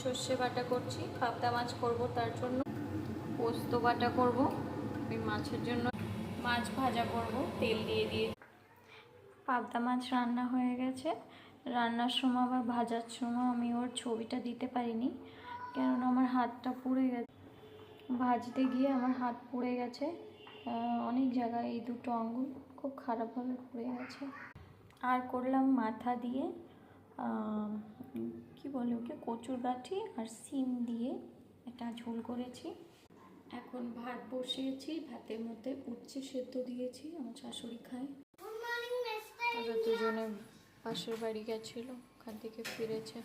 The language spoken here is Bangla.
সর্ষে বাটা করছি, পাবদা মাছ করব, তার জন্য পোস্ত বাটা করব। ওই মাছের জন্য মাছ ভাজা করব তেল দিয়ে দিয়ে। পাবদা মাছ রান্না হয়ে গেছে। রান্নার সময় বা ভাজার সময় আমি ওর ছবিটা দিতে পারিনি, কেননা আমার হাতটা পুড়ে গেছে। ভাজতে গিয়ে আমার হাত পুড়ে গেছে অনেক জায়গায়, এই দুটো আঙুল খুব খারাপভাবে পুড়ে গেছে। আর করলাম মাথা দিয়ে কি বলে ওকে, কচুর গাঠি আর সিম দিয়ে একটা ঝোল করেছি। এখন ভাত বসিয়েছি, ভাতের মধ্যে উচ্ছে সেদ্ধ দিয়েছি, আমার শাশুড়ি খায়। ওরা দুজনে পাশের বাড়ি গেছিলো, ওখান থেকে ফিরেছে।